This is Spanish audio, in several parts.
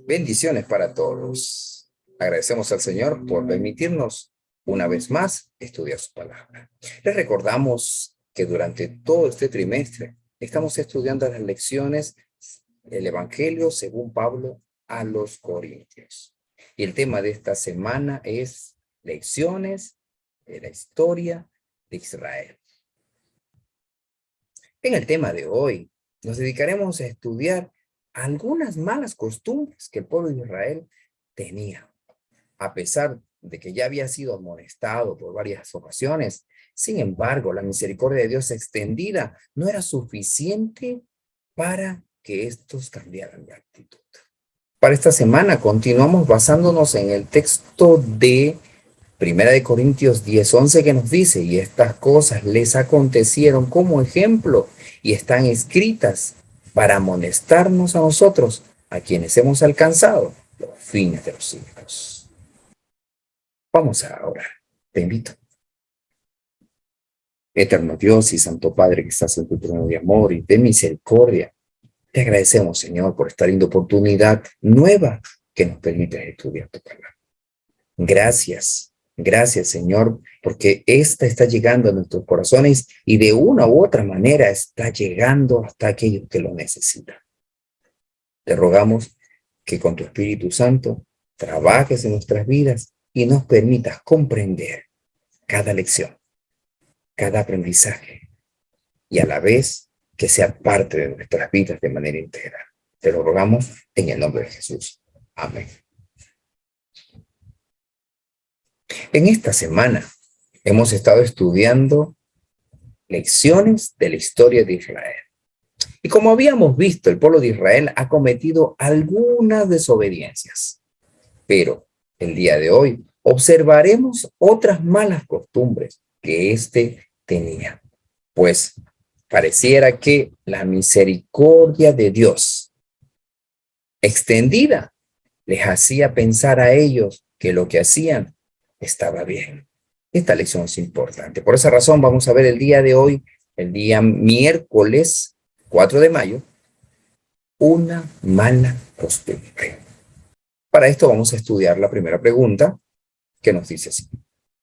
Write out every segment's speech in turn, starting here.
Bendiciones para todos. Agradecemos al Señor por permitirnos una vez más estudiar su palabra. Les recordamos que durante todo este trimestre estamos estudiando las lecciones del Evangelio según Pablo a los Corintios. Y el tema de esta semana es lecciones de la historia de Israel. En el tema de hoy nos dedicaremos a estudiar algunas malas costumbres que el pueblo de Israel tenía. A pesar de que ya había sido amonestado por varias ocasiones, sin embargo, la misericordia de Dios extendida no era suficiente para que estos cambiaran de actitud. Para esta semana continuamos basándonos en el texto de 1 Corintios 10:11 que nos dice: y estas cosas les acontecieron como ejemplo y están escritas para amonestarnos a nosotros, a quienes hemos alcanzado los fines de los siglos. Vamos a orar. Te invito. Eterno Dios y Santo Padre que estás en tu trono de amor y de misericordia, te agradecemos, Señor, por esta linda oportunidad nueva que nos permite estudiar tu palabra. Gracias. Gracias, Señor, porque esta está llegando a nuestros corazones y de una u otra manera está llegando hasta aquellos que lo necesitan. Te rogamos que con tu Espíritu Santo trabajes en nuestras vidas y nos permitas comprender cada lección, cada aprendizaje y a la vez que sea parte de nuestras vidas de manera integral. Te lo rogamos en el nombre de Jesús. Amén. En esta semana hemos estado estudiando lecciones de la historia de Israel. Y como habíamos visto, el pueblo de Israel ha cometido algunas desobediencias. Pero el día de hoy observaremos otras malas costumbres que éste tenía. Pues pareciera que la misericordia de Dios extendida les hacía pensar a ellos que lo que hacían estaba bien. Esta lección es importante. Por esa razón vamos a ver el día de hoy, el día miércoles 4 de mayo, una mala costumbre. Para esto vamos a estudiar la primera pregunta que nos dice así: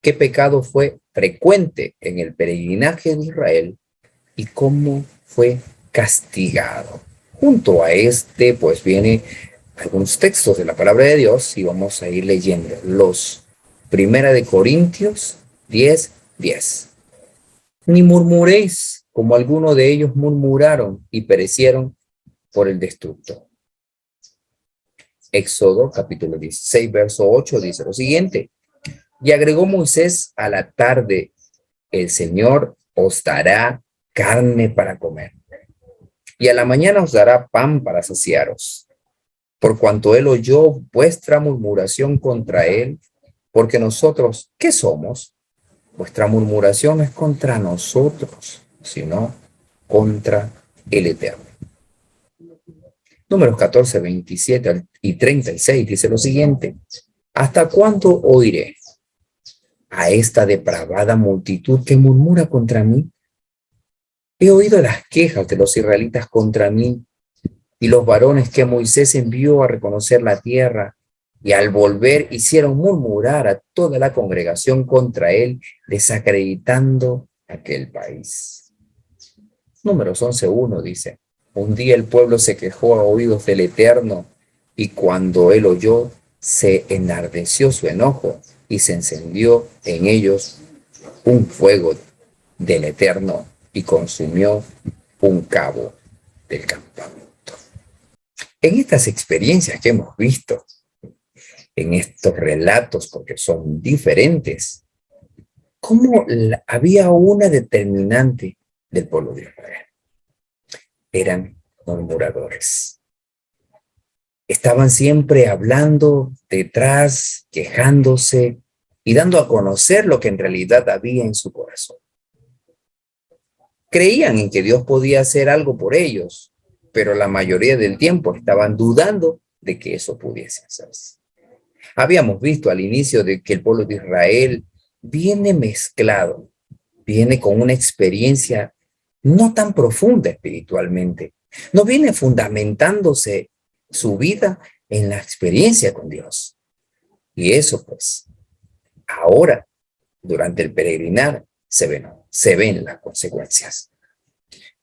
¿qué pecado fue frecuente en el peregrinaje de Israel y cómo fue castigado? Junto a este, pues viene algunos textos de la palabra de Dios y vamos a ir leyendo los 1 Corintios 10:10. Ni murmuréis como algunos de ellos murmuraron y perecieron por el destructor. Éxodo capítulo 16, verso 8 dice lo siguiente: y agregó Moisés, a la tarde el Señor os dará carne para comer, y a la mañana os dará pan para saciaros, por cuanto él oyó vuestra murmuración contra él, porque nosotros, ¿qué somos? Vuestra murmuración no es contra nosotros, sino contra el Eterno. Números 14, 27 y 36 dice lo siguiente: ¿hasta cuándo oiré a esta depravada multitud que murmura contra mí? He oído las quejas de los israelitas contra mí y los varones que Moisés envió a reconocer la tierra, y al volver hicieron murmurar a toda la congregación contra él, desacreditando aquel país. Números 11:1 dice: un día el pueblo se quejó a oídos del Eterno, y cuando él oyó, se enardeció su enojo y se encendió en ellos un fuego del Eterno y consumió un cabo del campamento. En estas experiencias que hemos visto, en estos relatos, porque son diferentes, cómo había una determinante del pueblo de Israel: eran murmuradores. Estaban siempre hablando detrás, quejándose y dando a conocer lo que en realidad había en su corazón. Creían en que Dios podía hacer algo por ellos, pero la mayoría del tiempo estaban dudando de que eso pudiese hacerse. Habíamos visto al inicio de que el pueblo de Israel viene mezclado, viene con una experiencia no tan profunda espiritualmente, no viene fundamentándose su vida en la experiencia con Dios. Y eso, pues, ahora, durante el peregrinar, se ven las consecuencias.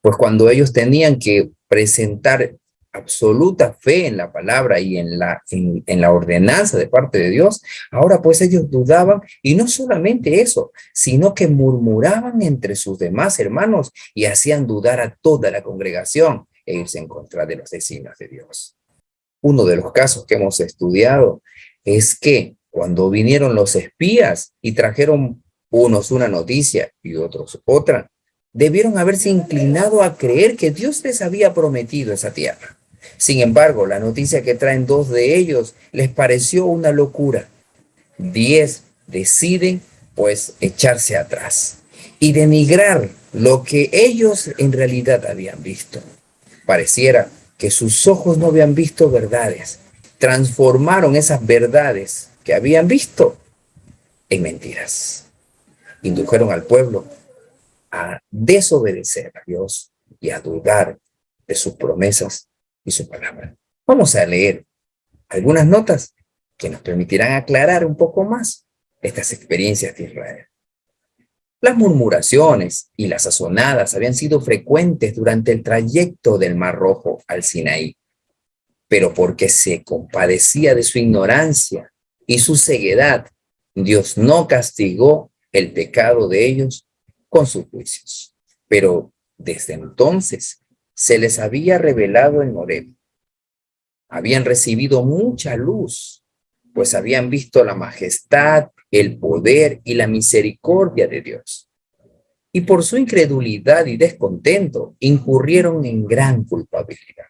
Pues cuando ellos tenían que presentar absoluta fe en la palabra y en la ordenanza de parte de Dios, ahora pues ellos dudaban, y no solamente eso, sino que murmuraban entre sus demás hermanos y hacían dudar a toda la congregación e irse en contra de los designios de Dios. Uno de los casos que hemos estudiado es que cuando vinieron los espías y trajeron unos una noticia y otros otra, debieron haberse inclinado a creer que Dios les había prometido esa tierra. Sin embargo, la noticia que traen dos de ellos les pareció una locura. 10 deciden, pues, echarse atrás y denigrar lo que ellos en realidad habían visto. Pareciera que sus ojos no habían visto verdades. Transformaron esas verdades que habían visto en mentiras. Indujeron al pueblo a desobedecer a Dios y a dudar de sus promesas y su palabra. Vamos a leer algunas notas que nos permitirán aclarar un poco más estas experiencias de Israel. Las murmuraciones y las azonadas habían sido frecuentes durante el trayecto del Mar Rojo al Sinaí, pero porque se compadecía de su ignorancia y su ceguedad, Dios no castigó el pecado de ellos con sus juicios. Pero desde entonces se les había revelado en Horeb. Habían recibido mucha luz, pues habían visto la majestad, el poder y la misericordia de Dios. Y por su incredulidad y descontento, incurrieron en gran culpabilidad.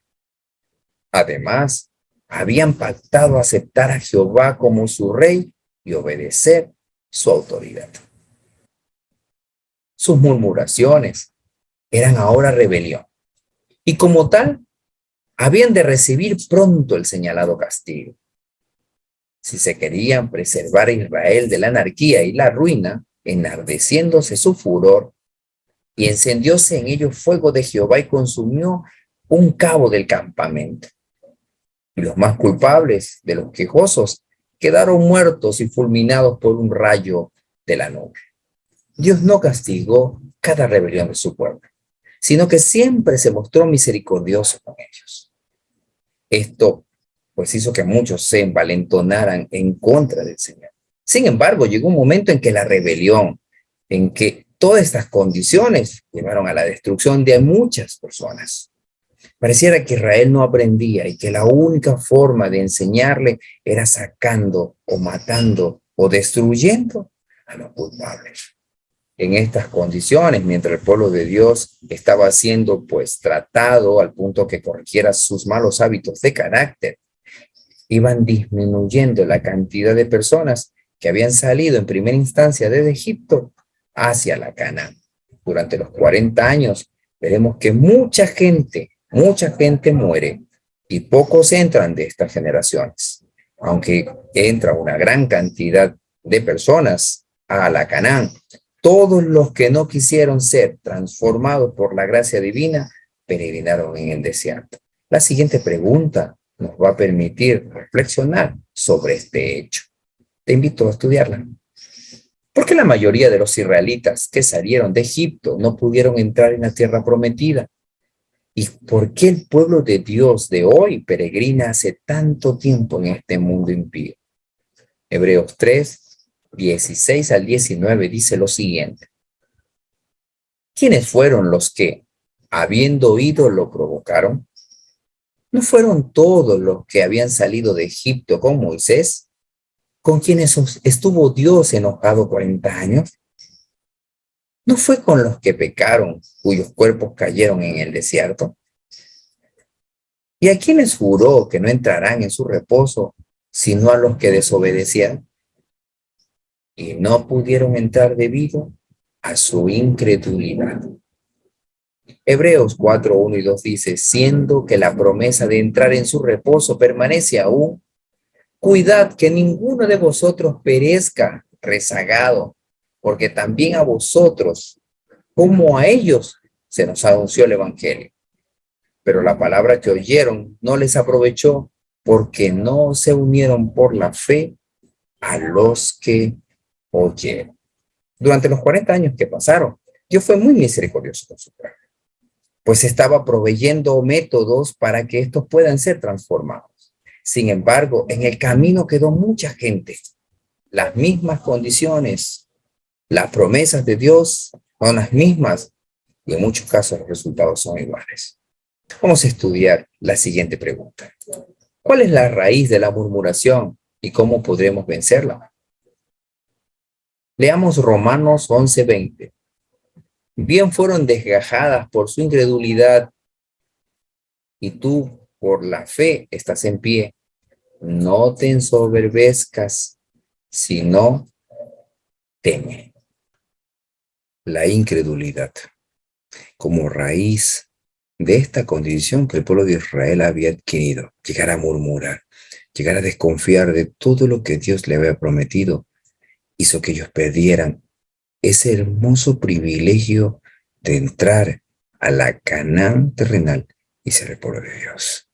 Además, habían pactado aceptar a Jehová como su rey y obedecer su autoridad. Sus murmuraciones eran ahora rebelión, y como tal, habían de recibir pronto el señalado castigo. Si se querían preservar a Israel de la anarquía y la ruina, enardeciéndose su furor, y encendióse en ellos fuego de Jehová y consumió un cabo del campamento. Y los más culpables de los quejosos quedaron muertos y fulminados por un rayo de la nube. Dios no castigó cada rebelión de su pueblo, sino que siempre se mostró misericordioso con ellos. Esto pues hizo que muchos se envalentonaran en contra del Señor. Sin embargo, llegó un momento en que la rebelión, en que todas estas condiciones llevaron a la destrucción de muchas personas. Pareciera que Israel no aprendía y que la única forma de enseñarle era sacando o matando o destruyendo a los culpables. En estas condiciones, mientras el pueblo de Dios estaba siendo pues tratado al punto que corrigiera sus malos hábitos de carácter, iban disminuyendo la cantidad de personas que habían salido en primera instancia desde Egipto hacia la Canaán. Durante los 40 años veremos que mucha gente muere y pocos entran de estas generaciones. Aunque entra una gran cantidad de personas a la Canaán, todos los que no quisieron ser transformados por la gracia divina peregrinaron en el desierto. La siguiente pregunta nos va a permitir reflexionar sobre este hecho. Te invito a estudiarla. ¿Por qué la mayoría de los israelitas que salieron de Egipto no pudieron entrar en la tierra prometida? ¿Y por qué el pueblo de Dios de hoy peregrina hace tanto tiempo en este mundo impío? Hebreos 3, 16 al 19 dice lo siguiente. ¿Quiénes fueron los que, habiendo oído, lo provocaron? ¿No fueron todos los que habían salido de Egipto con Moisés, con quienes estuvo Dios enojado 40 años? ¿No fue con los que pecaron, cuyos cuerpos cayeron en el desierto? ¿Y a quienes juró que no entrarán en su reposo, sino a los que desobedecieron? Y no pudieron entrar debido a su incredulidad. Hebreos 4, 1 y 2 dice, siendo que la promesa de entrar en su reposo permanece aún, cuidad que ninguno de vosotros perezca rezagado, porque también a vosotros, como a ellos, se nos anunció el evangelio. Pero la palabra que oyeron no les aprovechó, porque no se unieron por la fe a los que oyeron. Durante los 40 años que pasaron, Dios fue muy misericordioso con su pueblo, pues estaba proveyendo métodos para que estos puedan ser transformados. Sin embargo, en el camino quedó mucha gente. Las mismas condiciones, las promesas de Dios son las mismas y en muchos casos los resultados son iguales. Vamos a estudiar la siguiente pregunta. ¿Cuál es la raíz de la murmuración y cómo podremos vencerla? Leamos Romanos 11:20. Bien fueron desgajadas por su incredulidad y tú por la fe estás en pie. No te ensoberbezcas, sino teme. La incredulidad como raíz de esta condición que el pueblo de Israel había adquirido, llegar a murmurar, llegar a desconfiar de todo lo que Dios le había prometido, hizo que ellos perdieran ese hermoso privilegio de entrar a la Canaán terrenal y ser el pueblo de Dios.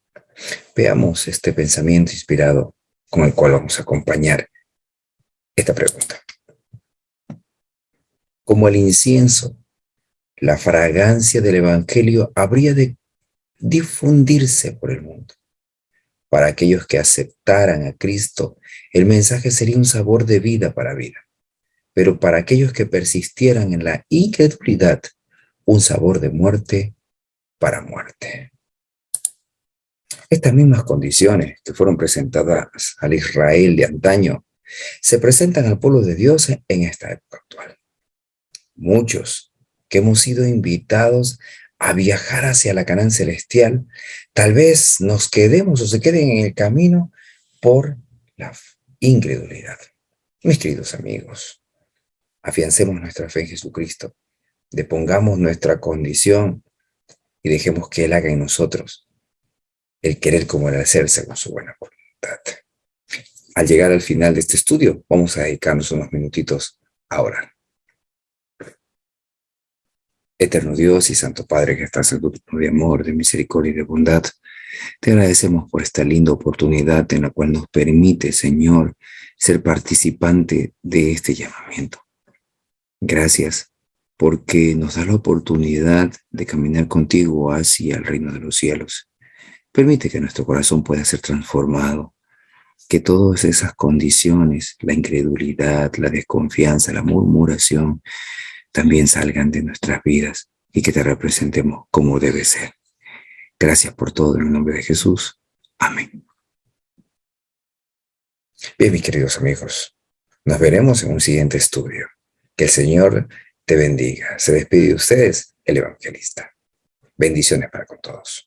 Veamos este pensamiento inspirado con el cual vamos a acompañar esta pregunta. Como el incienso, la fragancia del evangelio habría de difundirse por el mundo. Para aquellos que aceptaran a Cristo, el mensaje sería un sabor de vida para vida. Pero para aquellos que persistieran en la incredulidad, un sabor de muerte para muerte. Estas mismas condiciones que fueron presentadas al Israel de antaño, se presentan al pueblo de Dios en esta época actual. Muchos que hemos sido invitados a viajar hacia la Canaán celestial, tal vez nos quedemos o se queden en el camino por la incredulidad. Mis queridos amigos, afiancemos nuestra fe en Jesucristo, depongamos nuestra condición y dejemos que Él haga en nosotros el querer como el hacer según su buena voluntad. Al llegar al final de este estudio, vamos a dedicarnos unos minutitos a orar. Eterno Dios y Santo Padre que estás en tu trono de amor, de misericordia y de bondad, te agradecemos por esta linda oportunidad en la cual nos permite, Señor, ser participante de este llamamiento. Gracias porque nos da la oportunidad de caminar contigo hacia el reino de los cielos. Permite que nuestro corazón pueda ser transformado, que todas esas condiciones, la incredulidad, la desconfianza, la murmuración, también salgan de nuestras vidas y que te representemos como debe ser. Gracias por todo en el nombre de Jesús. Amén. Bien, mis queridos amigos, nos veremos en un siguiente estudio. Que el Señor te bendiga. Se despide de ustedes el evangelista. Bendiciones para con todos.